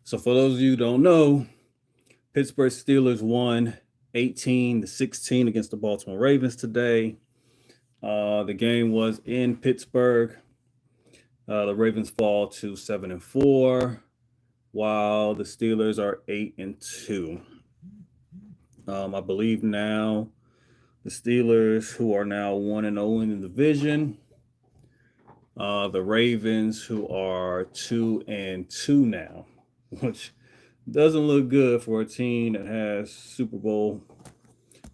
So for those of you who don't know, Pittsburgh Steelers won 18-16 against the Baltimore Ravens today. The game was in Pittsburgh. The Ravens fall to 7-4, while the Steelers are 8-2. I believe now the Steelers, who are now 1-0 in the division, the Ravens, who are 2-2 now, which doesn't look good for a team that has Super Bowl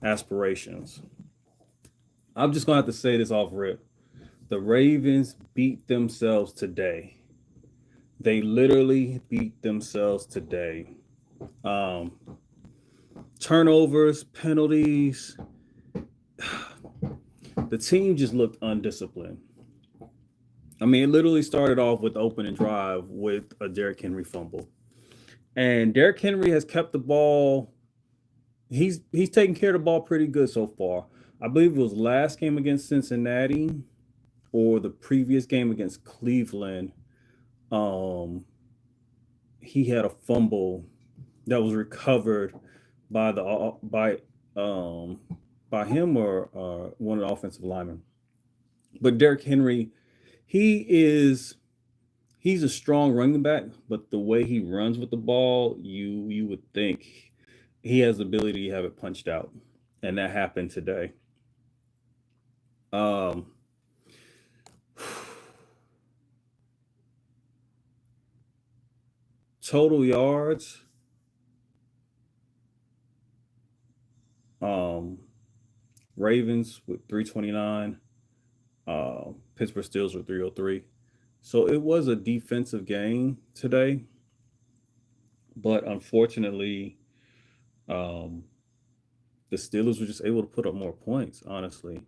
aspirations. I'm just gonna have to say this off rip. The Ravens beat themselves today. They literally beat themselves today. Um, Turnovers, penalties. The team just looked undisciplined. I mean, it literally started off with the opening drive with a Derrick Henry fumble. And Derrick Henry has kept the ball. He's taken care of the ball pretty good so far. I believe it was last game against Cincinnati or the previous game against Cleveland. Um, he had a fumble that was recovered by the by him or one of the offensive linemen. But Derrick Henry, he is he's a strong running back, but the way he runs with the ball, you would think he has the ability to have it punched out, and that happened today. Um, Total yards, um, Ravens with 329, Pittsburgh Steelers with 303. So it was a defensive game today, but unfortunately, um, the Steelers were just able to put up more points, honestly.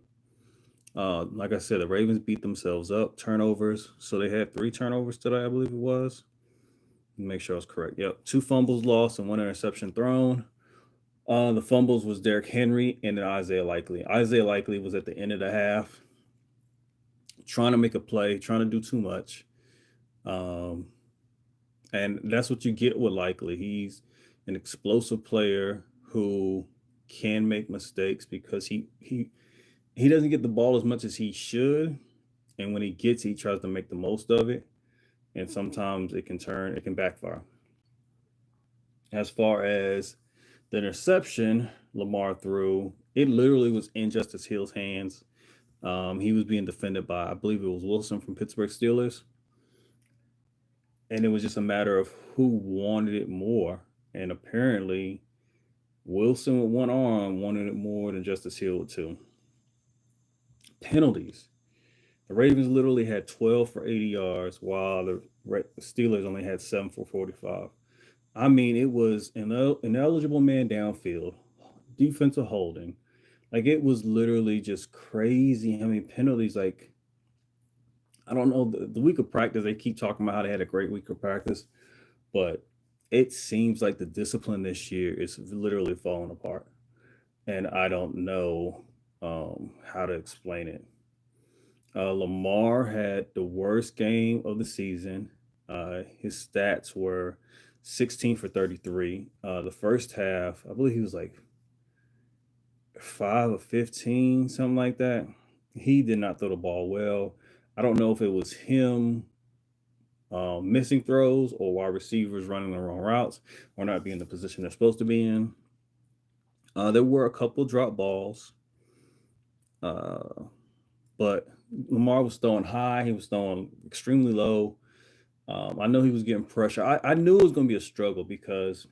Like I said, the Ravens beat themselves up. Turnovers. So they had 3 turnovers today, I believe it was. Make sure I was correct. Yep. 2 fumbles lost and 1 interception thrown. The fumbles was Derrick Henry and then Isaiah Likely. Isaiah Likely was at the end of the half trying to make a play, trying to do too much. Um, and that's what you get with Likely. He's an explosive player who can make mistakes because he doesn't get the ball as much as he should, and when he gets, he tries to make the most of it, and sometimes it can backfire. As far as the interception Lamar threw, it literally was in Justice Hill's hands. He was being defended by, I believe it was Wilson from Pittsburgh Steelers, and it was just a matter of who wanted it more. And apparently, Wilson with one arm wanted it more than Justice Hill with two. Penalties. The Ravens literally had 12 for 80 yards, while the Steelers only had 7 for 45. I mean, it was an ineligible man downfield, defensive holding. Like, it was literally just crazy. I mean, penalties, like, I don't know, the week of practice, they keep talking about how they had a great week of practice, but it seems like the discipline this year is literally falling apart. And I don't know how to explain it. Lamar had the worst game of the season. His stats were 16 for 33. The first half, I believe he was like 5 of 15, something like that. He did not throw the ball well. I don't know if it was him missing throws or wide receivers running the wrong routes or not being in the position they're supposed to be in. There were a couple drop balls, uh, but Lamar was throwing high. He was throwing extremely low. I know he was getting pressure. I knew it was going to be a struggle because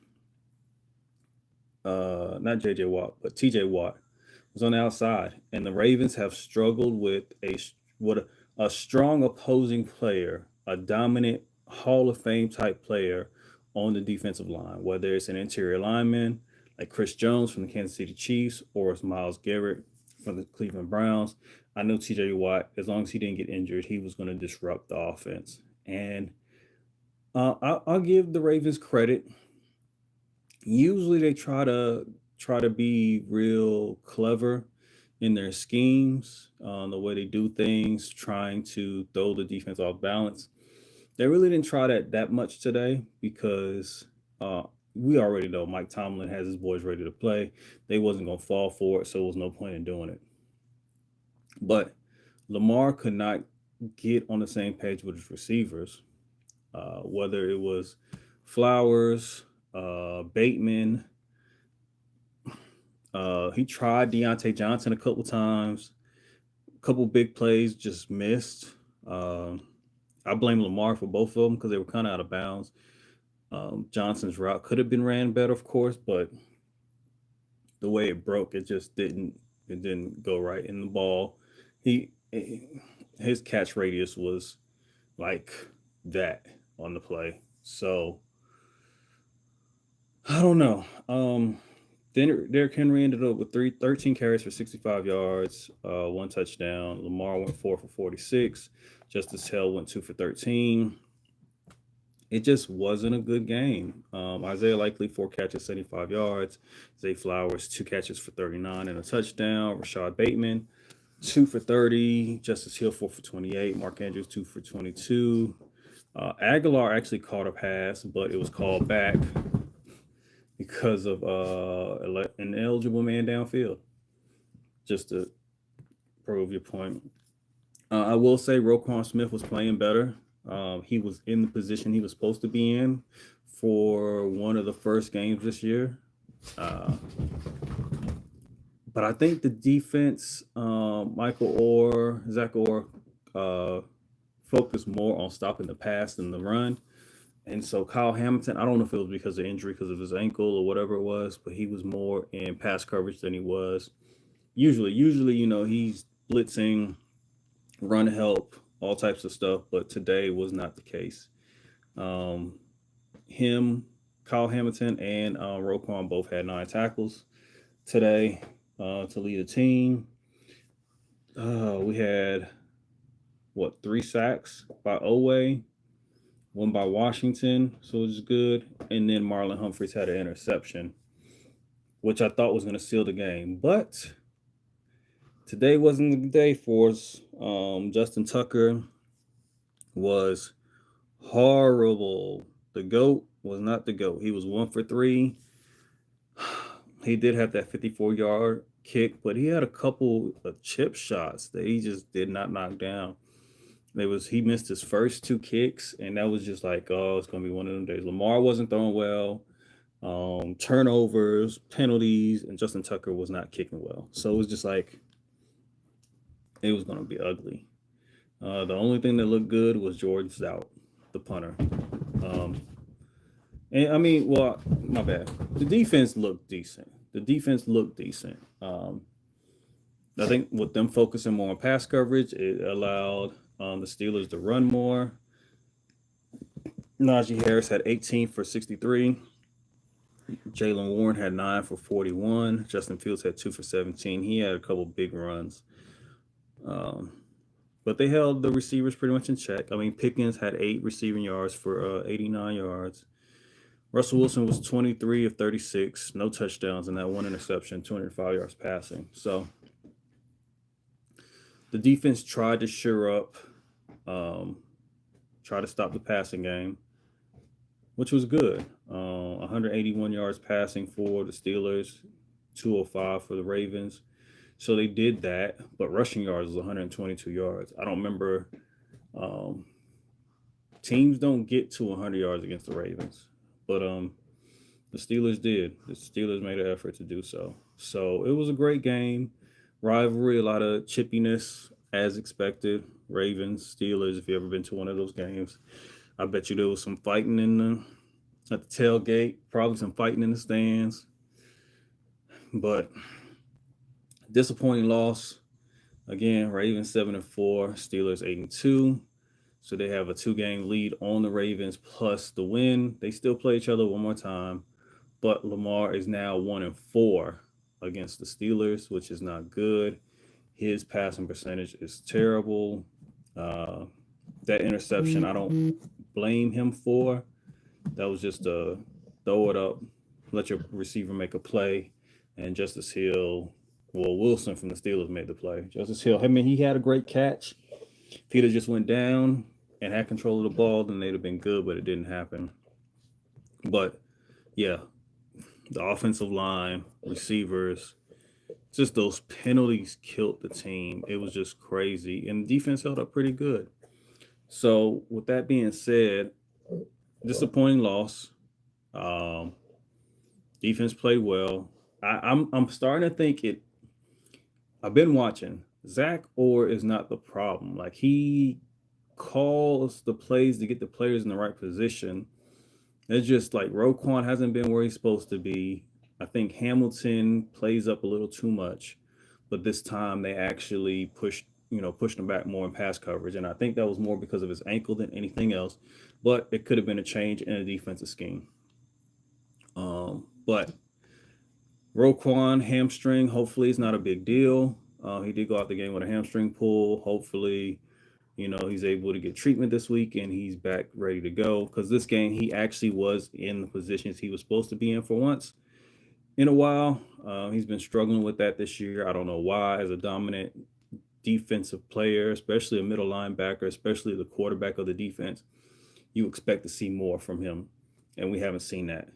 not J.J. Watt, but T.J. Watt was on the outside, and the Ravens have struggled with a strong opposing player, a dominant Hall of Fame type player on the defensive line, whether it's an interior lineman like Chris Jones from the Kansas City Chiefs or it's Myles Garrett from the Cleveland Browns. I know T.J. Watt, as long as he didn't get injured, he was going to disrupt the offense. And I'll give the Ravens credit. Usually they try to be real clever in their schemes, the way they do things, trying to throw the defense off balance. They really didn't try that much today because we already know Mike Tomlin has his boys ready to play. They wasn't gonna fall for it, so there was no point in doing it. But Lamar could not get on the same page with his receivers, whether it was Flowers, Bateman. He tried Deontay Johnson a couple times. A couple big plays just missed. Um, I blame Lamar for both of them because they were kind of out of bounds. Johnson's route could have been ran better, of course, but the way it broke, it just didn't. It didn't go right in the ball. He his catch radius was like that on the play. So I don't know. Then Derrick Henry ended up with 13 carries for 65 yards, one touchdown. Lamar went 4 for 46. Justice Hill went 2 for 13. It just wasn't a good game. Isaiah Likely, 4 catches, 75 yards. Zay Flowers, 2 catches for 39 and a touchdown. Rashad Bateman, 2 for 30. Justice Hill, 4 for 28. Mark Andrews, 2 for 22. Aguilar actually caught a pass, but it was called back because of an eligible man downfield. Just to prove your point. I will say Roquan Smith was playing better. He was in the position he was supposed to be in for one of the first games this year. Uh, but I think the defense, Michael Orr, Zach Orr, uh, focused more on stopping the pass than the run. And so Kyle Hamilton, I don't know if it was because of injury, because of his ankle or whatever it was, but he was more in pass coverage than he was. Usually, he's blitzing, run help, all types of stuff, but today was not the case. Um, him, Kyle Hamilton, and Roquan both had 9 tackles today to lead the team. We had 3 sacks by Owe, one by Washington, so it was good. And then Marlon Humphreys had an interception, which I thought was going to seal the game. But today wasn't the day for us. Justin Tucker was horrible. The GOAT was not the GOAT. He was 1 for 3. He did have that 54-yard kick, but he had a couple of chip shots that he just did not knock down. He missed his first 2 kicks, and that was just like, oh, it's gonna be one of them days. Lamar wasn't throwing well, turnovers, penalties, and Justin Tucker was not kicking well. So it was just like it was gonna be ugly. The only thing that looked good was Jordan Stout, the punter. Um, and I mean, well, my bad. The defense looked decent. I think with them focusing more on pass coverage, it allowed the Steelers to run more. Najee Harris had 18 for 63. Jalen Warren had 9 for 41. Justin Fields had 2 for 17. He had a couple big runs. But they held the receivers pretty much in check. I mean, Pickens had 8 receiving yards for 89 yards. Russell Wilson was 23 of 36, no touchdowns, and that 1 interception, 205 yards passing. So the defense tried to shore up, try to stop the passing game, which was good. 181 yards passing for the Steelers, 205 for the Ravens. So they did that, but rushing yards was 122 yards. I don't remember. Teams don't get to 100 yards against the Ravens, but the Steelers did. The Steelers made an effort to do so. So it was a great game. Rivalry, a lot of chippiness as expected. Ravens, Steelers, if you've ever been to one of those games, I bet you there was some fighting at the tailgate, probably some fighting in the stands. But disappointing loss. Again, Ravens 7-4, Steelers 8-2. So they have a 2-game lead on the Ravens plus the win. They still play each other one more time, but Lamar is now 1-4 against the Steelers, which is not good. His passing percentage is terrible. That interception, I don't blame him for. That was just a throw it up, let your receiver make a play, and Justice Hill, Wilson from the Steelers made the play. Justice Hill, I mean, he had a great catch. Peter just went down, and had control of the ball, then they'd have been good, but it didn't happen. But yeah, the offensive line, receivers, just those penalties killed the team. It was just crazy. And the defense held up pretty good. So, with that being said, disappointing loss. Um, Defense played well. I'm starting to think it. I've been watching. Zach Orr is not the problem. Like he calls the plays to get the players in the right position. It's just like Roquan hasn't been where he's supposed to be. I think Hamilton plays up a little too much, but this time they actually pushed him back more in pass coverage, and I think that was more because of his ankle than anything else. But it could have been a change in a defensive scheme. But Roquan hamstring, hopefully it's not a big deal. He did go out the game with a hamstring pull. Hopefully, he's able to get treatment this week and he's back ready to go. Because this game, he actually was in the positions he was supposed to be in for once in a while. He's been struggling with that this year. I don't know why. As a dominant defensive player, especially a middle linebacker, especially the quarterback of the defense, you expect to see more from him. And we haven't seen that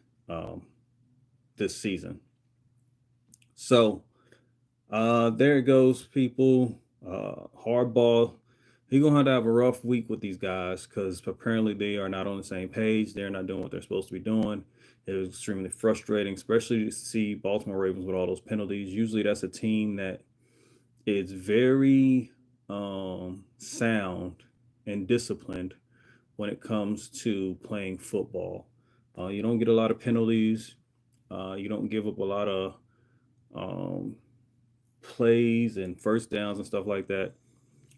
this season. So there it goes, people. Hardball. He's going to have a rough week with these guys because apparently they are not on the same page. They're not doing what they're supposed to be doing. It was extremely frustrating, especially to see Baltimore Ravens with all those penalties. Usually that's a team that is very sound and disciplined when it comes to playing football. You don't get a lot of penalties. You don't give up a lot of um, plays and first downs and stuff like that.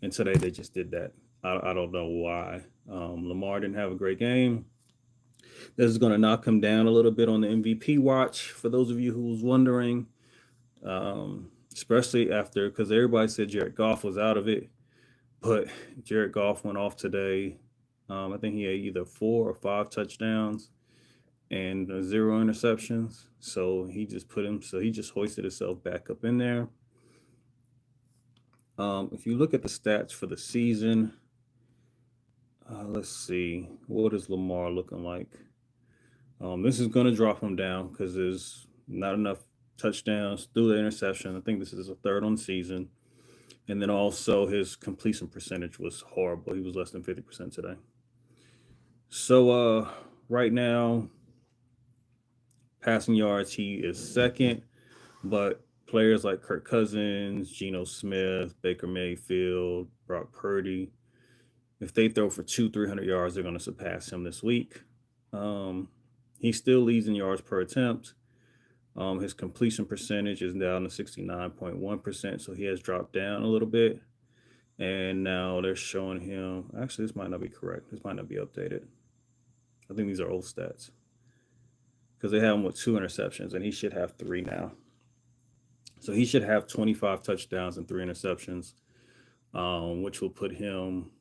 And today they just did that. I don't know why. Lamar didn't have a great game. This is going to knock him down a little bit on the MVP watch for those of you who was wondering, especially after because everybody said Jared Goff was out of it, but Jared Goff went off today. I think he had either 4 or 5 touchdowns and 0 interceptions. So he just hoisted himself back up in there. If you look at the stats for the season, let's see, what is Lamar looking like? This is going to drop him down because there's not enough touchdowns through the interception. I think this is a third on the season. And then also his completion percentage was horrible. He was less than 50% today. So right now, passing yards, he is second, but players like Kirk Cousins, Geno Smith, Baker Mayfield, Brock Purdy, if they throw for 200-300 yards, they're going to surpass him this week. He still leads in yards per attempt. His completion percentage is down to 69.1%, so he has dropped down a little bit. And now they're showing him, actually, this might not be correct. This might not be updated. I think these are old stats because they have him with 2 interceptions, and he should have 3 now. So he should have 25 touchdowns and 3 interceptions, which will put him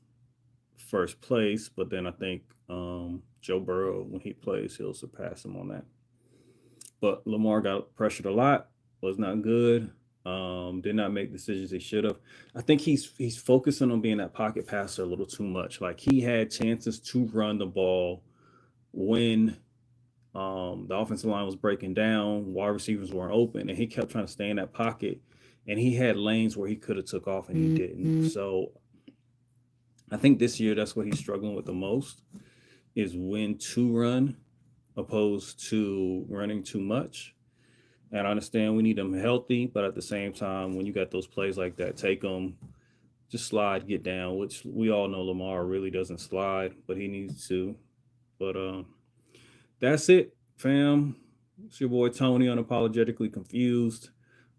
first place. But then I think Joe Burrow, when he plays, he'll surpass him on that. But Lamar got pressured a lot, was not good, did not make decisions he should have. I think he's focusing on being that pocket passer a little too much. Like he had chances to run the ball when the offensive line was breaking down, wide receivers weren't open, and he kept trying to stay in that pocket. And he had lanes where he could have took off and he didn't. So I think this year that's what he's struggling with the most is when to run opposed to running too much. And I understand we need them healthy, but at the same time, when you got those plays like that, take them, just slide, get down, which we all know Lamar really doesn't slide, but he needs to. But that's it, fam. It's your boy Tony, Unapologetically Confused.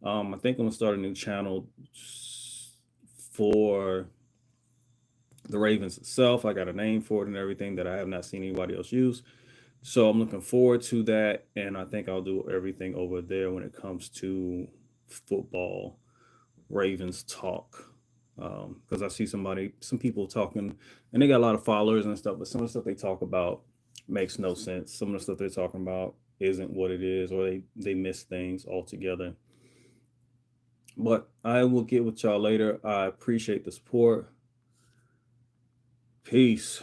I think I'm going to start a new channel for the Ravens itself. I got a name for it and everything that I have not seen anybody else use. So I'm looking forward to that. And I think I'll do everything over there when it comes to football, Ravens talk. Because I see some people talking, and they got a lot of followers and stuff, but some of the stuff they talk about makes no sense. Some of the stuff they're talking about isn't what it is, or they miss things altogether. But I will get with y'all later. I appreciate the support. Peace.